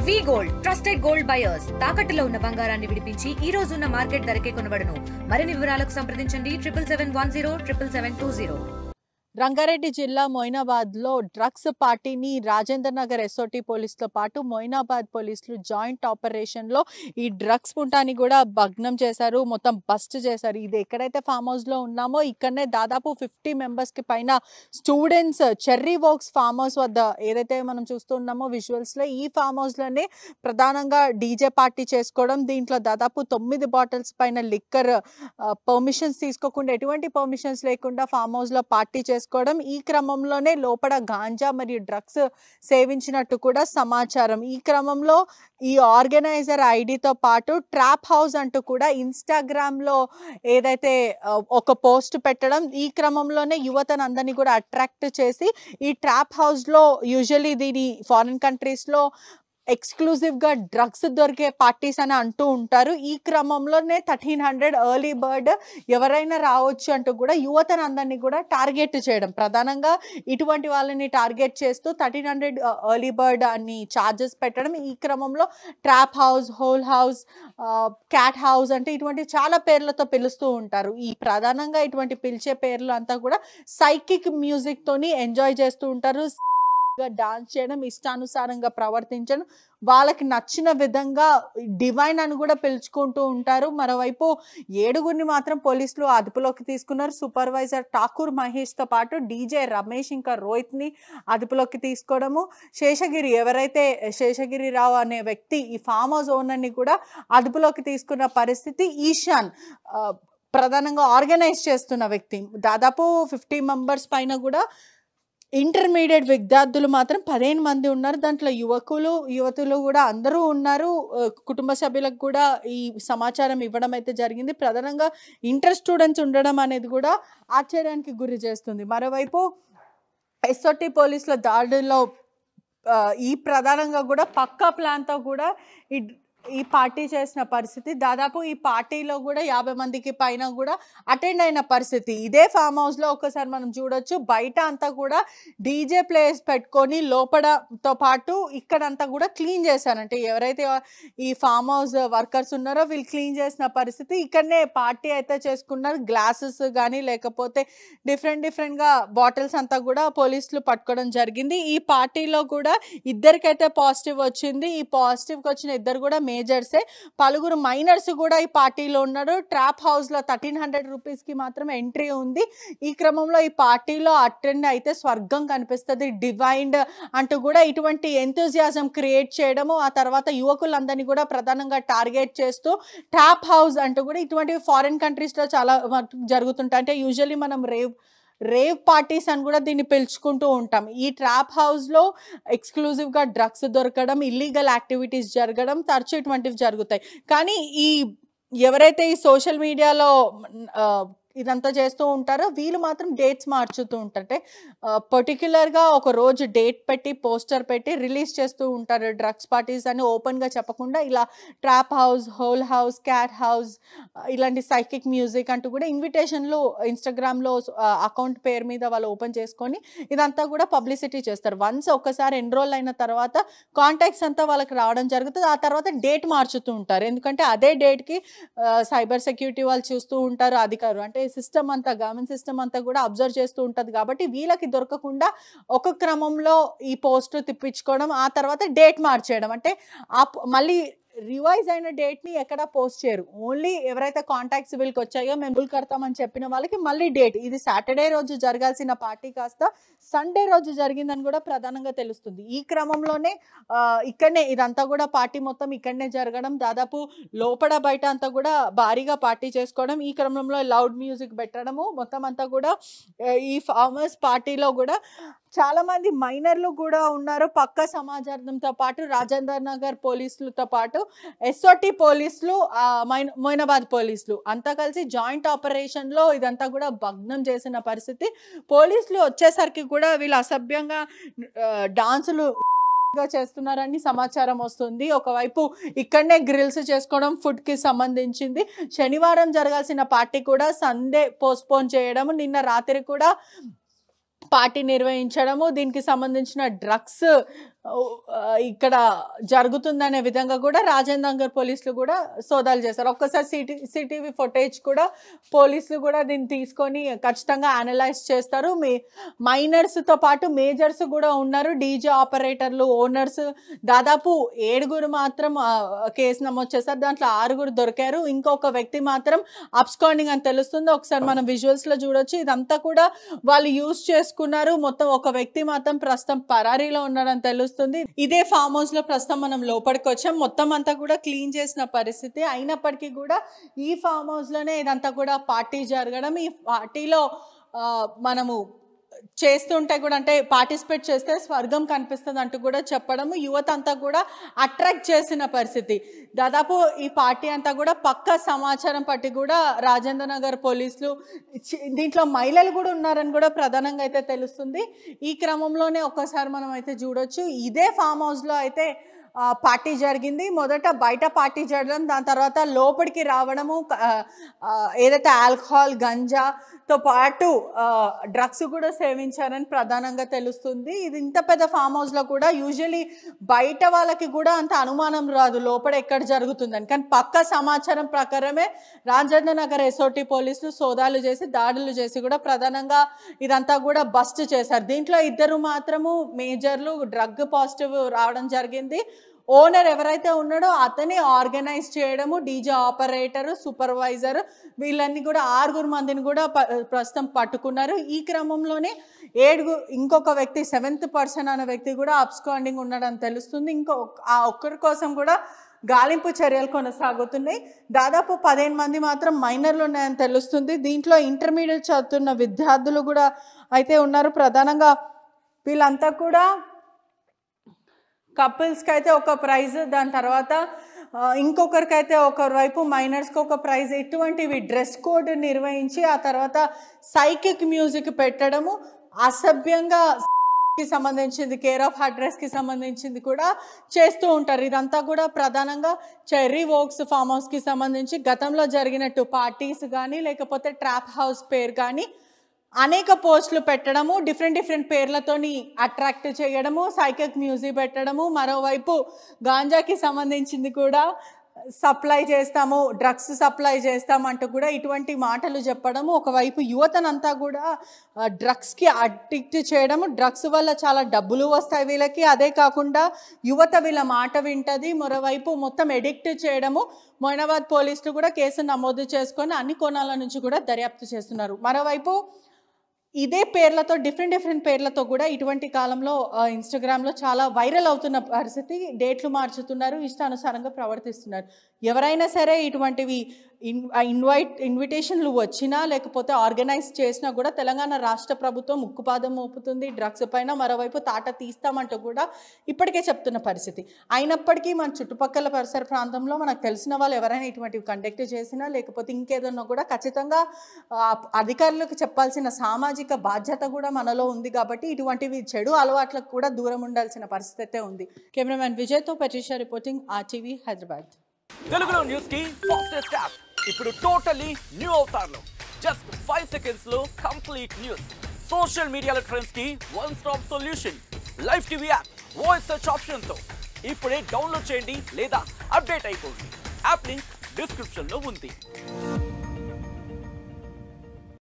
వి gold trusted gold buyers తాకట్టులో ఉన్న బంగారాన్ని విడిపించి ఈ రోజు ఉన్న మార్కెట్ ధరకే కొనబడును. మరిన్ని వివరాలకు సంప్రదించండి 7710 రంగారెడ్డి జిల్లా మొయినాబాద్లో డ్రగ్స్ పార్టీని రాజేంద్ర నగర్ ఎస్ఓటీ పోలీసుతో పాటు మొయినాబాద్ పోలీసులు జాయింట్ ఆపరేషన్లో ఈ డ్రగ్స్ పుంటాన్ని కూడా భగ్నం చేశారు, మొత్తం బస్ట్ చేశారు. ఇది ఎక్కడైతే ఫామ్ హౌస్లో ఉన్నామో ఇక్కడనే దాదాపు 50 మెంబర్స్కి పైన students cherry works farm house వద్ద ఏదైతే మనం చూస్తున్నామో విజువల్స్లో, ఈ ఫామ్ హౌస్లోనే ప్రధానంగా డీజే పార్టీ చేసుకోవడం, దీంట్లో దాదాపు 9 బాటిల్స్ పైన లిక్కర్ పర్మిషన్స్ తీసుకోకుండా, ఎటువంటి పర్మిషన్స్ లేకుండా ఫామ్ హౌస్లో పార్టీ చేసుకోవడం, ఈ క్రమంలోనే లోపల గాంజా మరియు డ్రగ్స్ సేవించినట్టు కూడా సమాచారం. ఈ క్రమంలో ఈ ఆర్గనైజర్ ఐడితో పాటు ట్రాప్ హౌస్ అంటూ కూడా ఇన్స్టాగ్రామ్లో ఏదైతే ఒక పోస్ట్ పెట్టడం, ఈ క్రమంలోనే యువతను అందరినీ కూడా అట్రాక్ట్ చేసి ఈ ట్రాప్ హౌస్లో యూజువల్లీ దీని ఫారిన్ కంట్రీస్లో ఎక్స్క్లూజివ్గా డ్రగ్స్ దొరికే పార్టీస్ అని అంటూ ఉంటారు. ఈ క్రమంలోనే 1300 ఎర్లీ బర్డ్ ఎవరైనా రావచ్చు అంటూ కూడా యువతను అందరినీ కూడా టార్గెట్ చేయడం, ప్రధానంగా ఇటువంటి వాళ్ళని టార్గెట్ చేస్తూ 1300 ఎర్లీ బర్డ్ అని ఛార్జెస్ పెట్టడం. ఈ క్రమంలో trap house, whole house, cat house అంటే ఇటువంటి చాలా పేర్లతో పిలుస్తూ ఉంటారు. ఈ ప్రధానంగా ఇటువంటి పిలిచే పేర్లు అంతా కూడా సైకిక్ మ్యూజిక్తోని ఎంజాయ్ చేస్తూ ఉంటారు. డాన్స్ చేయడం, ఇష్టానుసారంగా ప్రవర్తించడం, వాళ్ళకి నచ్చిన విధంగా డివైన్ అని కూడా పిలుచుకుంటూ ఉంటారు. మరోవైపు 7గురిని మాత్రం పోలీసులు అదుపులోకి తీసుకున్నారు. సూపర్వైజర్ ఠాకూర్ మహేష్తో పాటు డీజే రమేష్ ఇంకా రోహిత్ని అదుపులోకి తీసుకోవడము, ఎవరైతే శేషగిరిరావు అనే వ్యక్తి ఈ ఫామ్ హౌస్ ఓనర్ని కూడా అదుపులోకి తీసుకున్న పరిస్థితి. ఈశాన్ ప్రధానంగా ఆర్గనైజ్ చేస్తున్న వ్యక్తి, దాదాపు 50 మెంబర్స్ పైన కూడా ఇంటర్మీడియట్ విద్యార్థులు మాత్రం 15 మంది ఉన్నారు. దాంట్లో యువతులు కూడా అందరూ ఉన్నారు. కుటుంబ సభ్యులకు కూడా ఈ సమాచారం ఇవ్వడం అయితే జరిగింది. ప్రధానంగా ఇంటర్ స్టూడెంట్స్ ఉండడం అనేది కూడా ఆశ్చర్యానికి గురి చేస్తుంది. మరోవైపు ఎస్ఓటీ పోలీసుల దాడుల్లో ఈ ప్రధానంగా కూడా పక్కా ప్లాన్తో కూడా ఈ పార్టీ చేసిన పరిస్థితి. దాదాపు ఈ పార్టీలో కూడా 50 మందికి పైన కూడా అటెండ్ అయిన పరిస్థితి. ఇదే ఫామ్ హౌస్లో ఒకసారి మనం చూడొచ్చు, బయట అంతా కూడా డీజే ప్లేస్ పెట్టుకొని లోపలతో పాటు ఇక్కడంతా కూడా క్లీన్ చేశారంటే ఎవరైతే ఈ ఫామ్ హౌస్ వర్కర్స్ ఉన్నారో వీళ్ళు క్లీన్ చేసిన పరిస్థితి. ఇక్కడనే పార్టీ అయితే చేసుకున్నారు. గ్లాసెస్ కానీ లేకపోతే డిఫరెంట్గా బాటిల్స్ అంతా కూడా పోలీసులు పట్టుకోవడం జరిగింది. ఈ పార్టీలో కూడా ఇద్దరికైతే పాజిటివ్ వచ్చింది. ఈ పాజిటివ్కి వచ్చిన ఇద్దరు కూడా మేజర్సే. పలువురు మైనర్స్ కూడా ఈ పార్టీలో ఉన్నారు. ట్రాప్ హౌస్లో 1300 రూపీస్కి మాత్రం ఎంట్రీ ఉంది. ఈ క్రమంలో ఈ పార్టీలో అటెండ్ అయితే స్వర్గం కనిపిస్తుంది, డివైన్డ్ అంటూ కూడా ఇటువంటి ఎంతూజియాజం క్రియేట్ చేయడము, ఆ తర్వాత యువకులందరినీ కూడా ప్రధానంగా టార్గెట్ చేస్తూ ట్రాప్ హౌస్ అంటూ కూడా ఇటువంటి ఫారిన్ కంట్రీస్లో చాలా జరుగుతుంటాయి. అంటే యూజువల్లీ మనం రేవ్ పార్టీస్ అని కూడా దీన్ని పిలుచుకుంటూ ఉంటాం. ఈ ట్రాప్ హౌస్లో ఎక్స్క్లూజివ్గా డ్రగ్స్ దొరకడం, ఇల్లీగల్ యాక్టివిటీస్ జరగడం తరచూ ఇటువంటివి జరుగుతాయి. కానీ ఎవరైతే ఈ సోషల్ మీడియాలో ఇదంతా చేస్తూ ఉంటారో వీళ్ళు మాత్రం డేట్స్ మార్చుతూ ఉంటారు. పర్టిక్యులర్గా ఒక రోజు డేట్ పెట్టి పోస్టర్ పెట్టి రిలీజ్ చేస్తూ ఉంటారు. డ్రగ్స్ పార్టీస్ అని ఓపెన్గా చెప్పకుండా ఇలా trap house, whole house, cat house, ఇలాంటి సైకిక్ మ్యూజిక్ అంటూ కూడా ఇన్విటేషన్లు ఇన్స్టాగ్రామ్లో అకౌంట్ పేరు మీద వాళ్ళు ఓపెన్ చేసుకొని ఇదంతా కూడా పబ్లిసిటీ చేస్తారు. వన్స్ ఒకసారి ఎన్రోల్ అయిన తర్వాత కాంటాక్ట్స్ అంతా వాళ్ళకి రావడం జరుగుతుంది. ఆ తర్వాత డేట్ మార్చుతూ ఉంటారు. ఎందుకంటే అదే డేట్కి సైబర్ సెక్యూరిటీ వాళ్ళు చూస్తూ ఉంటారు, అధికారులు అంటే సిస్టమ్ అంతా, గవర్నమెంట్ సిస్టమ్ అంతా కూడా అబ్జర్వ్ చేస్తూ ఉంటుంది. కాబట్టి వీళ్ళకి దొరకకుండా ఒక క్రమంలో ఈ పోస్ట్ తిప్పించుకోవడం, ఆ తర్వాత డేట్ మార్చేయడం, అంటే మళ్ళీ రివైజ్ అయిన డేట్ని ఎక్కడ పోస్ట్ చేయరు. ఓన్లీ ఎవరైతే కాంటాక్ట్స్ వీళ్ళకి వచ్చాయో మేము బిల్ కడతామని చెప్పిన వాళ్ళకి మళ్ళీ డేట్, ఇది సాటర్డే రోజు జరగాల్సిన పార్టీ కాస్త సండే రోజు జరిగిందని కూడా ప్రధానంగా తెలుస్తుంది. ఈ క్రమంలోనే ఇక్కడనే ఇదంతా కూడా పార్టీ మొత్తం ఇక్కడనే జరగడం, దాదాపు లోపల బయట అంతా కూడా భారీగా పార్టీ చేసుకోవడం, ఈ క్రమంలో లౌడ్ మ్యూజిక్ పెట్టడము, మొత్తం అంతా కూడా ఈ ఫార్మర్స్ పార్టీలో కూడా చాలా మంది మైనర్లు కూడా ఉన్నారు. పక్క సమాచారంతో పాటు రాజేంద్ర నగర్ పోలీసులతో పాటు ఎస్ఓటీ పోలీసులు, మొయినాబాద్ పోలీసులు అంతా కలిసి జాయింట్ ఆపరేషన్లో ఇదంతా కూడా భగ్నం చేసిన పరిస్థితి. పోలీసులు వచ్చేసరికి కూడా వీళ్ళు అసభ్యంగా డాన్సులు చేస్తున్నారని సమాచారం వస్తుంది. ఒకవైపు ఇక్కడనే గ్రిల్స్ చేసుకోవడం, ఫుడ్ కి సంబంధించింది. శనివారం జరగాల్సిన పార్టీ కూడా సండే పోస్ట్పోన్ చేయడం, నిన్న రాత్రి కూడా పార్టీ నిర్వహించడము, దీనికి సంబంధించిన డ్రగ్స్ ఇక్కడ జరుగుతుందనే విధంగా కూడా రాజేంద్ర నగర్ పోలీసులు కూడా సోదాలు చేస్తారు. ఒక్కసారి సిటీవీ ఫుటేజ్ కూడా పోలీసులు కూడా దీన్ని తీసుకొని ఖచ్చితంగా అనలైజ్ చేస్తారు. మైనర్స్తో పాటు మేజర్స్ కూడా ఉన్నారు, డీజే ఆపరేటర్లు, ఓనర్స్. దాదాపు 7 మాత్రం కేసు నమోదు చేస్తారు. దాంట్లో 6 దొరికారు. ఇంకొక వ్యక్తి మాత్రం అబ్స్కాండింగ్ అని తెలుస్తుంది. ఒకసారి మనం విజువల్స్లో చూడొచ్చు. ఇదంతా కూడా వాళ్ళు యూజ్ చేసుకున్నారు. మొత్తం ఒక వ్యక్తి మాత్రం ప్రస్తుతం పరారీలో ఉన్నాడని తెలుస్తుంది. ఇదే ఫామ్ హౌస్ లో ప్రస్తుతం మనం లోపలికి వచ్చాం. మొత్తం అంతా కూడా క్లీన్ చేసిన పరిస్థితి. అయినప్పటికీ కూడా ఈ ఫామ్ హౌస్ లోనే ఇదంతా కూడా పార్టీ జరగడం, ఈ పార్టీలో మనము చేస్తుంటే కూడా అంటే పార్టిసిపేట్ చేస్తే స్వర్గం కనిపిస్తుంది అంటూ కూడా చెప్పడము, యువత అంతా కూడా అట్రాక్ట్ చేసిన పరిస్థితి. దాదాపు ఈ పార్టీ అంతా కూడా పక్కా సమాచారం పట్టి కూడా రాజేంద్ర నగర్ పోలీసులు దీంట్లో మహిళలు కూడా ఉన్నారని కూడా ప్రధానంగా అయితే తెలుస్తుంది. ఈ క్రమంలోనే ఒక్కసారి మనం అయితే చూడొచ్చు. ఇదే ఫామ్ హౌస్లో అయితే పార్టీ జరిగింది. మొదట బయట పార్టీ జరగడం, దాని తర్వాత లోపలికి రావడము, ఏదైతే ఆల్కహాల్, గంజాతో పాటు డ్రగ్స్ కూడా సేవించారని ప్రధానంగా తెలుస్తుంది. ఇది ఇంత పెద్ద ఫామ్ హౌస్లో కూడా యూజువలీ బయట వాళ్ళకి కూడా అంత అనుమానం రాదు లోపల ఎక్కడ జరుగుతుందని. కానీ పక్క సమాచారం ప్రకారమే రాజేంద్ర నగర్ ఎస్ఓటి పోలీసులు సోదాలు చేసి దాడులు చేసి కూడా ప్రధానంగా ఇదంతా కూడా బస్ట్ చేశారు. దీంట్లో 2 మాత్రము మేజర్లు డ్రగ్ పాజిటివ్ రావడం జరిగింది. ఓనర్ ఎవరైతే ఉన్నాడో అతనే ఆర్గనైజ్ చేయడము, డీజే ఆపరేటర్, సూపర్వైజర్, వీళ్ళన్నీ కూడా 6 మందిని కూడా ప్రస్తుతం పట్టుకున్నారు. ఈ క్రమంలోనే ఇంకొక వ్యక్తి 7th పర్సన్ అనే వ్యక్తి కూడా అబ్స్కాండింగ్ ఉన్నాడని తెలుస్తుంది. ఆ ఒక్కరి కోసం కూడా గాలింపు చర్యలు కొనసాగుతున్నాయి. దాదాపు 15 మంది మాత్రం మైనర్లు ఉన్నాయని తెలుస్తుంది. దీంట్లో ఇంటర్మీడియట్ చదువుతున్న విద్యార్థులు కూడా అయితే ఉన్నారు. ప్రధానంగా వీళ్ళంతా కూడా కపుల్స్కి అయితే ఒక ప్రైజ్, దాని తర్వాత ఇంకొకరికైతే ఒకవైపు మైనర్స్కి ఒక ప్రైజ్, ఇటువంటివి డ్రెస్ కోడ్ నిర్వహించి ఆ తర్వాత సైకిక్ మ్యూజిక్ పెట్టడము, అసభ్యంగా కి సంబంధించింది, కేర్ ఆఫ్ అడ్రస్కి సంబంధించింది కూడా చేస్తూ ఉంటారు. ఇదంతా కూడా ప్రధానంగా చెర్రీ వోక్స్ ఫామ్ హౌస్కి సంబంధించి గతంలో జరిగినట్టు పార్టీస్ కానీ లేకపోతే ట్రాప్ హౌస్ పేరు కానీ అనేక పోస్టులు పెట్టడము, డిఫరెంట్ పేర్లతోని అట్రాక్ట్ చేయడము, సైకిక్ మ్యూజిక్ పెట్టడము, మరోవైపు గాంజాకి సంబంధించింది కూడా సప్లై చేస్తాము, డ్రగ్స్ సప్లై చేస్తామంటూ కూడా ఇటువంటి మాటలు చెప్పడము, ఒకవైపు యువతనంతా కూడా డ్రగ్స్కి అడిక్ట్ చేయడము, డ్రగ్స్ వల్ల చాలా డబ్బులు వస్తాయి వీళ్ళకి, అదే కాకుండా యువత వీళ్ళ మాట వింటది, మరోవైపు మొత్తం ఎడిక్ట్ చేయడము. మొయినాబాద్ పోలీసులు కూడా కేసు నమోదు చేసుకొని అన్ని కోణాల నుంచి కూడా దర్యాప్తు చేస్తున్నారు. మరోవైపు ఇదే పేర్లతో డిఫరెంట్ పేర్లతో కూడా ఇటువంటి కాలంలో ఇన్స్టాగ్రామ్లో చాలా వైరల్ అవుతున్న పరిస్థితి. డేట్లు మార్చుతున్నారు, ఇష్టానుసారంగా ప్రవర్తిస్తున్నారు. ఎవరైనా సరే ఇటువంటివి ఇన్విటేషన్లు వచ్చినా లేకపోతే ఆర్గనైజ్ చేసినా కూడా తెలంగాణ రాష్ట్ర ప్రభుత్వం ఉక్కుపాదం మోపుతుంది డ్రగ్స్ పైన. మరోవైపు తాట తీస్తామంటూ కూడా ఇప్పటికే చెప్తున్న పరిస్థితి. అయినప్పటికీ మన చుట్టుపక్కల పరిసర ప్రాంతంలో మనకు తెలిసిన వాళ్ళు ఎవరైనా ఇటువంటివి కండక్ట్ చేసినా లేకపోతే ఇంకేదన్నా కూడా ఖచ్చితంగా అధికారులకు చెప్పాల్సిన సామాజిక బాధ్యత కూడా మనలో ఉంది. కాబట్టి ఇటువంటివి చెడు అలవాట్లకు కూడా దూరం ఉండాల్సిన పరిస్థితి ఉంది. కెమెరామెన్ విజయ్తో పట్రిషా రిపోర్టింగ్, RTV హైదరాబాద్. తెలుగులో న్యూస్ కి ఫాస్టెస్ట్ యాప్ ఇప్పుడు టోటల్లీ న్యూ అవతార్లో జస్ట్ 5 సెకండ్స్ లో కంప్లీట్ న్యూస్. సోషల్ మీడియాలో ట్రెండ్స్ కి one stop solution. Live TV app voice search option తో ఇప్పుడే డౌన్లోడ్ చేయండి లేదా అప్డేట్ అయిపోండి. యాప్ లింక్ డిస్క్రిప్షన్ లో ఉంది.